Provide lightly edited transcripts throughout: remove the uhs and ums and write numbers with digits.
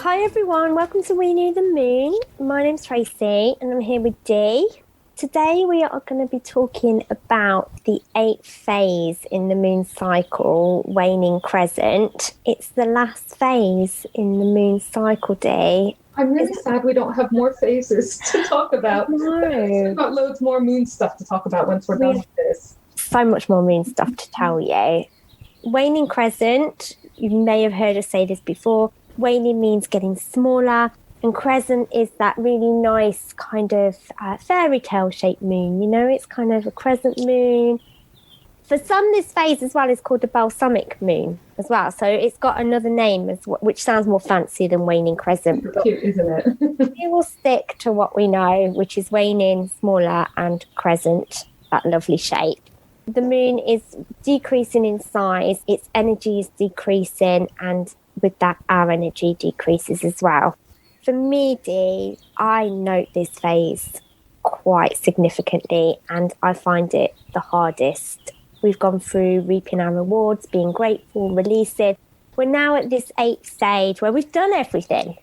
Hi everyone, welcome to Waning the Moon. My name's Tracey and I'm here with Dee. Today we are going to be talking about the 8th phase in the moon cycle, Waning Crescent. It's the last phase in the moon cycle, Dee. I'm really sad we don't have more phases to talk about. No. We've got loads more moon stuff to talk about once we're done with this. So much more moon stuff to tell you. Waning Crescent, you may have heard us say this before. Waning means getting smaller, and crescent is that really nice kind of fairy tale shaped moon. You know, it's kind of a crescent moon. For some, this phase as well is called the Balsamic Moon as well. So it's got another name which sounds more fancy than Waning Crescent. Cute, isn't it? We will stick to what we know, which is waning, smaller, and crescent, that lovely shape. The moon is decreasing in size, its energy is decreasing, and with that, our energy decreases as well. For me, Dee, I note this phase quite significantly, and I find it the hardest. We've gone through reaping our rewards, being grateful, releasing. We're now at this 8th stage where we've done everything.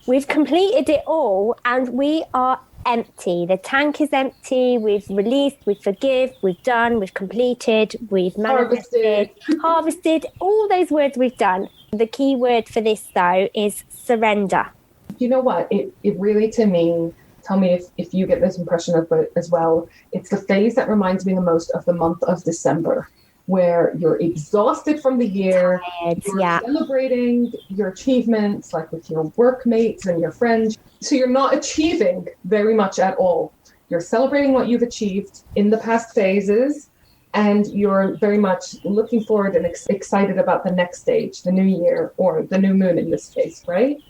We've completed it all, and we are empty. The tank is empty. We've released, we've forgive, we've done, we've completed, we've manifested, harvested, all those words we've done. The key word for this, though, is surrender. You know what? It really, to me, tell me if you get this impression of it as well, it's the phase that reminds me the most of the month of December, where you're exhausted from the year, you're celebrating your achievements, like with your workmates and your friends. So you're not achieving very much at all. You're celebrating what you've achieved in the past phases, and you're very much looking forward and excited about the next stage, the new year, or the new moon in this case, right?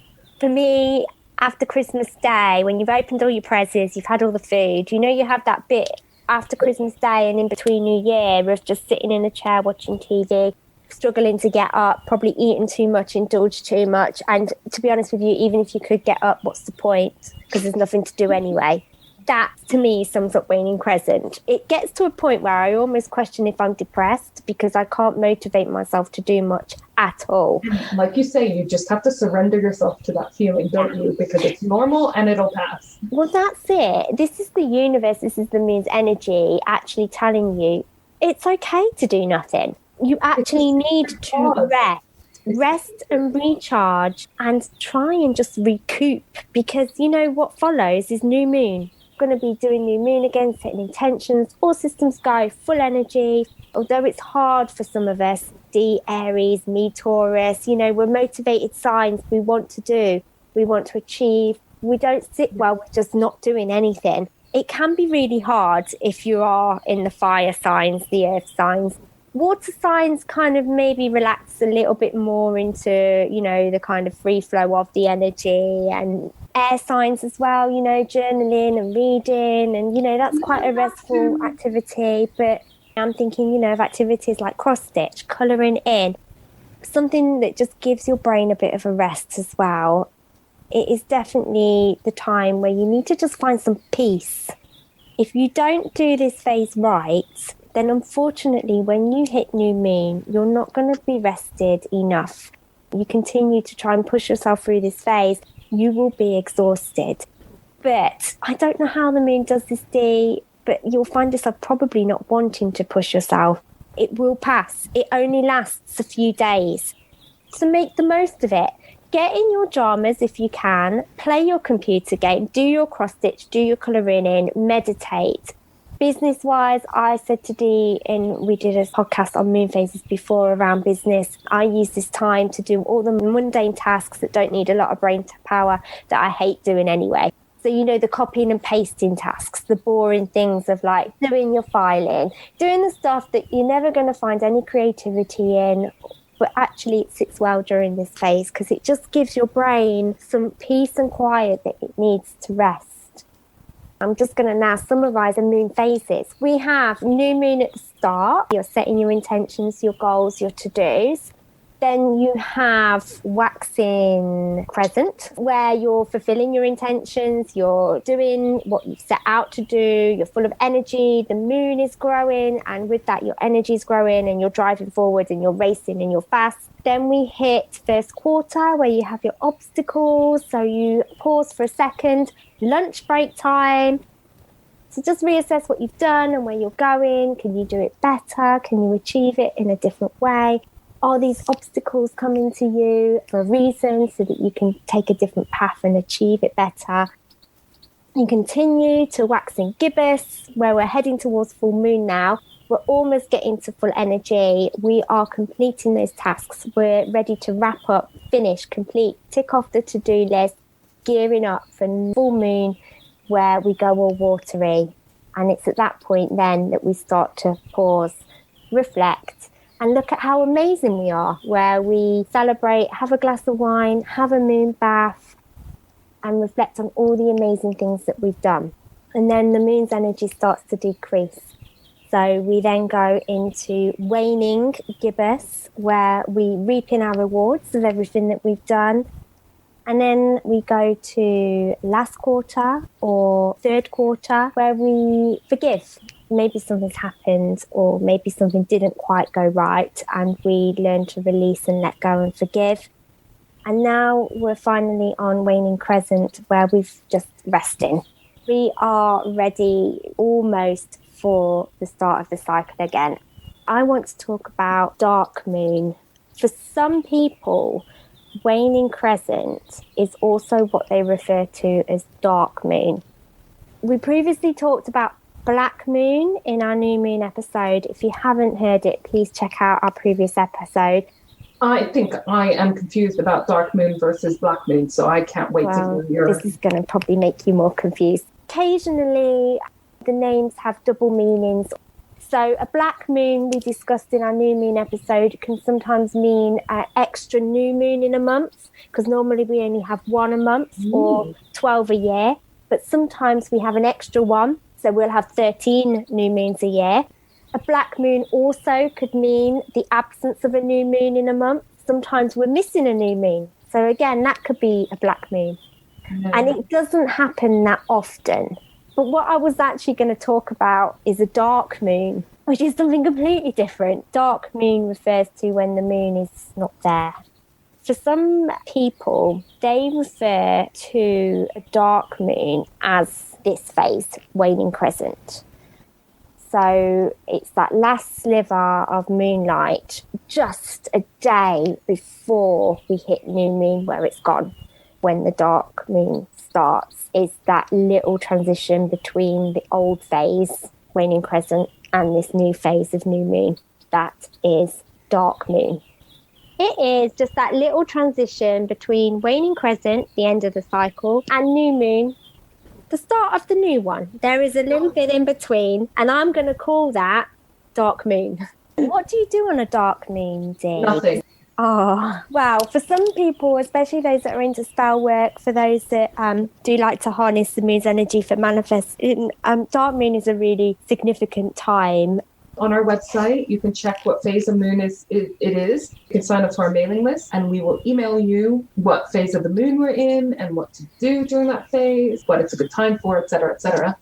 For me, after Christmas Day, when you've opened all your presents, you've had all the food, you know you have that bit after Christmas Day and in between New Year of just sitting in a chair watching TV, struggling to get up, probably eating too much, indulged too much. And to be honest with you, even if you could get up, what's the point? Because there's nothing to do anyway. That, to me, sums up Waning Crescent. It gets to a point where I almost question if I'm depressed because I can't motivate myself to do much at all. Like you say, you just have to surrender yourself to that feeling, don't you? Because it's normal and it'll pass. Well, that's it. This is the universe, this is the moon's energy actually telling you it's okay to do nothing. You actually need to rest and recharge and try and just recoup, because you know what follows is new moon. Going to be doing new moon again, setting intentions, all systems go, full energy. Although it's hard for some of us, D, Aries, me, Taurus, you know, we're motivated signs. We want to do, we want to achieve. We don't sit well with just not doing anything. It can be really hard if you are in the fire signs, the earth signs. Water signs kind of maybe relax a little bit more into, you know, the kind of free flow of the energy, and air signs as well, you know, journaling and reading, and, you know, that's quite a restful activity. But I'm thinking, you know, of activities like cross-stitch, colouring in, something that just gives your brain a bit of a rest as well. It is definitely the time where you need to just find some peace. If you don't do this phase right, then unfortunately, when you hit new moon, you're not going to be rested enough. You continue to try and push yourself through this phase, you will be exhausted. But I don't know how the moon does this, Dee, but you'll find yourself probably not wanting to push yourself. It will pass. It only lasts a few days. So make the most of it. Get in your dramas if you can, play your computer game, do your cross-stitch, do your colouring in, meditate. Business-wise, I said to Dee, and we did a podcast on moon phases before around business, I use this time to do all the mundane tasks that don't need a lot of brain power that I hate doing anyway. So, you know, the copying and pasting tasks, the boring things of like doing your filing, doing the stuff that you're never going to find any creativity in, but actually it sits well during this phase because it just gives your brain some peace and quiet that it needs to rest. I'm just going to now summarise the moon phases. We have new moon at the start. You're setting your intentions, your goals, your to-dos. Then you have Waxing Crescent, where you're fulfilling your intentions, you're doing what you've set out to do, you're full of energy, the moon is growing, and with that, your energy is growing, and you're driving forward, and you're racing, and you're fast. Then we hit first quarter, where you have your obstacles, so you pause for a second, lunch break time. So just reassess what you've done and where you're going. Can you do it better? Can you achieve it in a different way? Are these obstacles coming to you for a reason so that you can take a different path and achieve it better? You continue to Waxing Gibbous, where we're heading towards full moon now. We're almost getting to full energy. We are completing those tasks. We're ready to wrap up, finish, complete, tick off the to-do list, gearing up for full moon, where we go all watery. And it's at that point then that we start to pause, reflect, and look at how amazing we are, where we celebrate, have a glass of wine, have a moon bath, and reflect on all the amazing things that we've done. And then the moon's energy starts to decrease. So we then go into waning gibbous, where we reap in our rewards of everything that we've done. And then we go to last quarter or third quarter, where we forgive. Maybe something's happened, or maybe something didn't quite go right, and we learn to release and let go and forgive. And now we're finally on Waning Crescent, where we've just resting. We are ready almost for the start of the cycle again. I want to talk about dark moon. For some people, Waning Crescent is also what they refer to as dark moon. We previously talked about Black Moon in our new moon episode. If you haven't heard it, please check out our previous episode. I think I am confused about dark moon versus black moon, so I can't wait to hear. This is going to probably make you more confused. Occasionally, the names have double meanings. So a black moon, we discussed in our new moon episode, can sometimes mean an extra new moon in a month, because normally we only have one a month or 12 a year. But sometimes we have an extra one. So we'll have 13 new moons a year. A black moon also could mean the absence of a new moon in a month. Sometimes we're missing a new moon. So again, that could be a black moon. And it doesn't happen that often. But what I was actually going to talk about is a dark moon, which is something completely different. Dark moon refers to when the moon is not there. For some people, they refer to a dark moon as this phase, waning crescent. So it's that last sliver of moonlight, just a day before we hit new moon, where it's gone. When the dark moon starts, is that little transition between the old phase, waning crescent, and this new phase of new moon. That is dark moon. It is just that little transition between waning crescent, the end of the cycle, and new moon, the start of the new one. There is a little bit in between, and I'm going to call that dark moon. What do you do on a dark moon, Dee? Nothing. Oh, wow. For some people, especially those that are into spell work, for those that do like to harness the moon's energy for manifesting, dark moon is a really significant time. On our website, you can check what phase of moon it is. You can sign up to our mailing list, and we will email you what phase of the moon we're in and what to do during that phase, what it's a good time for, etc., etc.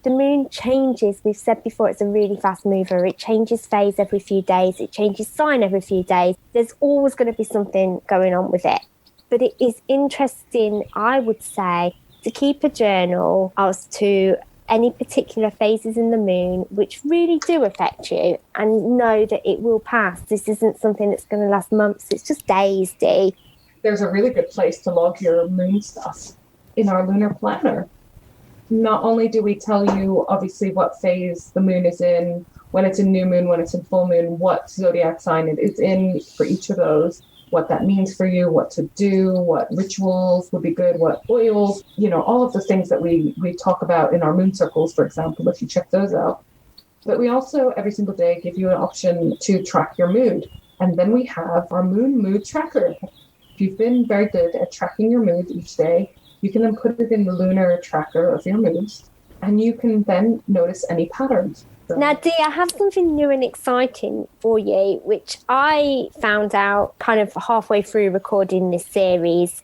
The moon changes. We've said before, it's a really fast mover. It changes phase every few days. It changes sign every few days. There's always going to be something going on with it. But it is interesting, I would say, to keep a journal as to any particular phases in the moon which really do affect you, and know that it will pass. This isn't something that's going to last months. It's just days, Dee. There's a really good place to log your moon stuff in our lunar planner. Not only do we tell you, obviously, what phase the moon is in, when it's in new moon, when it's in full moon, what zodiac sign it is in for each of those, what that means for you, what to do, what rituals would be good, what oils, all of the things that we talk about in our moon circles, for example, if you check those out. But we also, every single day, give you an option to track your mood. And then we have our moon mood tracker. If you've been very good at tracking your mood each day, you can then put it in the lunar tracker of your moods, and you can then notice any patterns. Now, Dee, I have something new and exciting for you, which I found out kind of halfway through recording this series.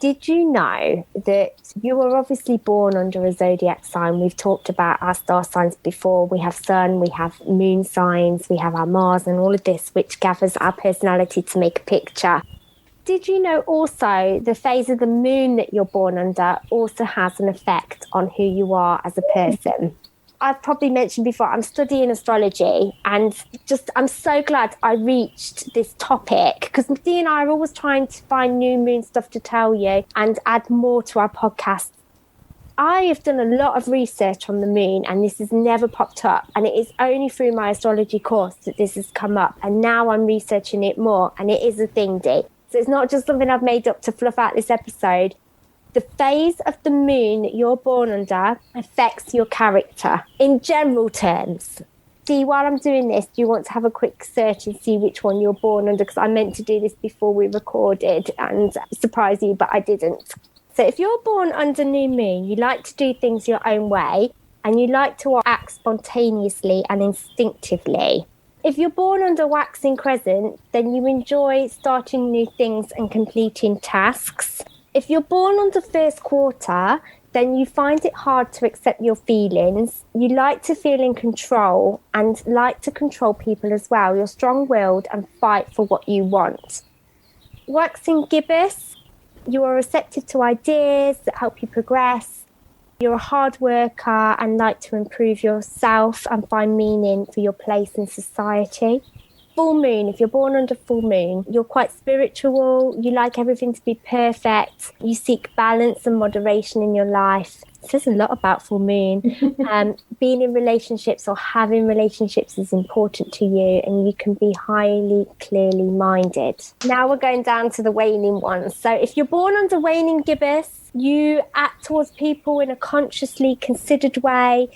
Did you know that you were obviously born under a zodiac sign? We've talked about our star signs before. We have sun, we have moon signs, we have our Mars and all of this, which gathers our personality to make a picture. Did you know also the phase of the moon that you're born under also has an effect on who you are as a person? I've probably mentioned before, I'm studying astrology, and I'm so glad I reached this topic, because Dee and I are always trying to find new moon stuff to tell you and add more to our podcast. I have done a lot of research on the moon, and this has never popped up, and it is only through my astrology course that this has come up, and now I'm researching it more, and it is a thing, Dee. So it's not just something I've made up to fluff out this episode. The phase of the moon that you're born under affects your character in general terms. Dee, while I'm doing this, do you want to have a quick search and see which one you're born under? Because I meant to do this before we recorded and surprise you, but I didn't. So if you're born under new moon, you like to do things your own way, and you like to act spontaneously and instinctively. If you're born under waxing crescent, then you enjoy starting new things and completing tasks. If you're born under first quarter, then you find it hard to accept your feelings. You like to feel in control and like to control people as well. You're strong-willed and fight for what you want. Waxing gibbous, you are receptive to ideas that help you progress. You're a hard worker and like to improve yourself and find meaning for your place in society. Full moon, if you're born under full moon, you're quite spiritual, you like everything to be perfect, you seek balance and moderation in your life. It says a lot about full moon. Being in relationships or having relationships is important to you, and you can be highly clearly minded. Now we're going down to the waning ones. So if you're born under waning gibbous, you act towards people in a consciously considered way.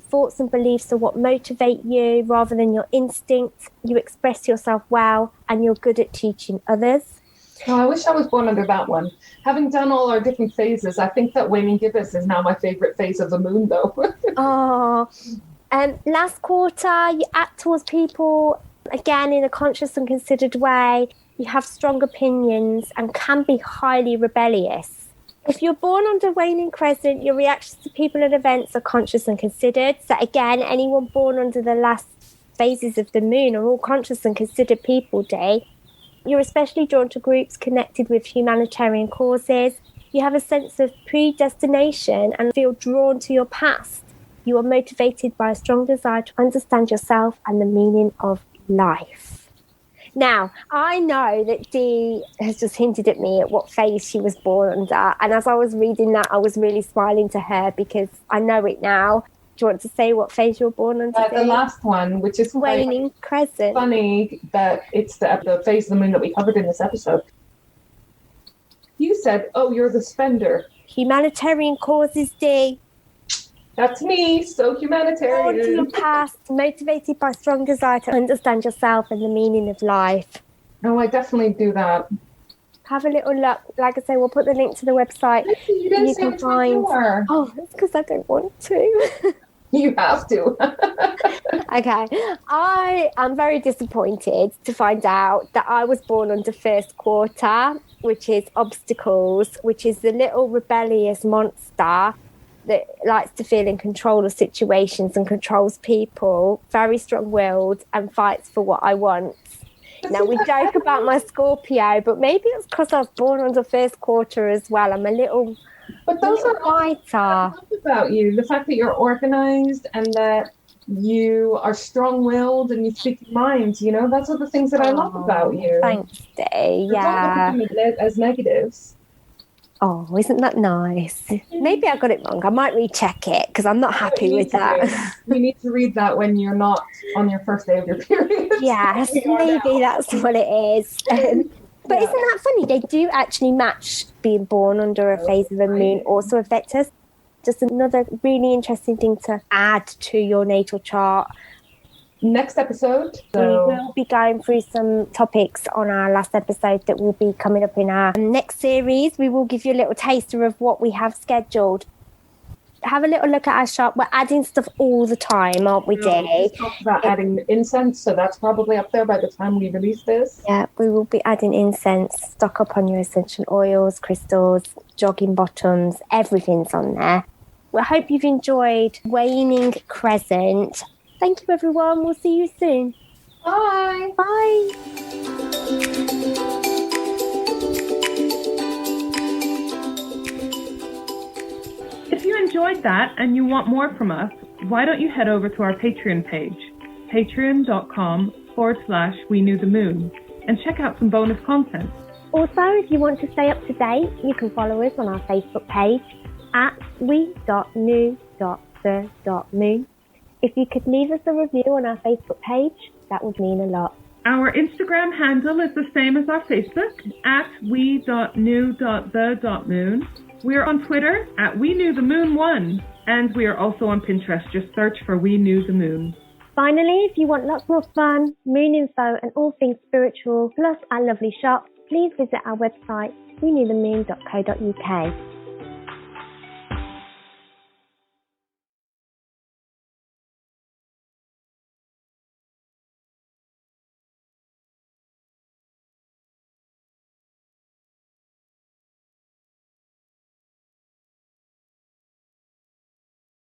Thoughts and beliefs are what motivate you rather than your instincts. You express yourself well, and you're good at teaching others. Oh, I wish I was born under that one. Having done all our different phases, I think that waning gibbous is now my favorite phase of the moon, though. Last quarter, you act towards people, again, in a conscious and considered way. You have strong opinions and can be highly rebellious. If you're born under waning crescent, your reactions to people and events are conscious and considered. So again, anyone born under the last phases of the moon are all conscious and considered people, Dee. You're especially drawn to groups connected with humanitarian causes. You have a sense of predestination and feel drawn to your past. You are motivated by a strong desire to understand yourself and the meaning of life. Now, I know that Dee has just hinted at me at what phase she was born under. And as I was reading that, I was really smiling to her because I know it now. Do you want to say what phase you were born under? The last one, which is Waning Crescent. Funny that it's the phase of the moon that we covered in this episode. You said, oh, you're the spender. Humanitarian causes, Dee. That's me, so humanitarian. Born to your past, motivated by strong desire to understand yourself and the meaning of life. Oh, I definitely do that. Have a little look. Like I say, we'll put the link to the website. You didn't say which one you were. Oh, that's because I don't want to. You have to. Okay. I am very disappointed to find out that I was born under first quarter, which is obstacles, which is the little rebellious monster that likes to feel in control of situations and controls people, very strong-willed and fights for what I want. Now, we joke about my Scorpio, but maybe it's because I was born under first quarter as well. I'm a little But those are fighter. I love about you. The fact that you're organized and that you are strong-willed and you speak your mind, you know, that's all the things that I love about you. Thanks, Dee. Yeah. Don't look at them as negatives. Oh, isn't that nice? Maybe I got it wrong. I might recheck it because I'm not happy with that. You need to read that when you're not on your first day of your period. Yes, maybe that's what it is. But isn't that funny? They do actually match being born under a phase of the moon also affect us. Just another really interesting thing to add to your natal chart. Next episode, we will be going through some topics on our last episode that will be coming up in our next series. We will give you a little taster of what we have scheduled. have a little look at our shop. We're adding stuff all the time, aren't we, Dee? We just talked about adding incense, so that's probably up there by the time we release this. Yeah, we will be adding incense. Stock up on your essential oils, crystals, jogging bottoms, everything's on there. We hope you've enjoyed Waning Crescent. Thank you, everyone. We'll see you soon. Bye. Bye. If you enjoyed that and you want more from us, why don't you head over to our Patreon page, patreon.com/We Knew the Moon, and check out some bonus content. Also, if you want to stay up to date, you can follow us on our Facebook page at we.knew.the.moon. If you could leave us a review on our Facebook page, that would mean a lot. Our Instagram handle is the same as our Facebook, at we.knew.the.moon. We are on Twitter at We Knew the Moon 1, and we are also on Pinterest. Just search for We Knew the Moon. Finally, if you want lots more fun, moon info, and all things spiritual, plus our lovely shop, please visit our website, wenewthemoon.co.uk.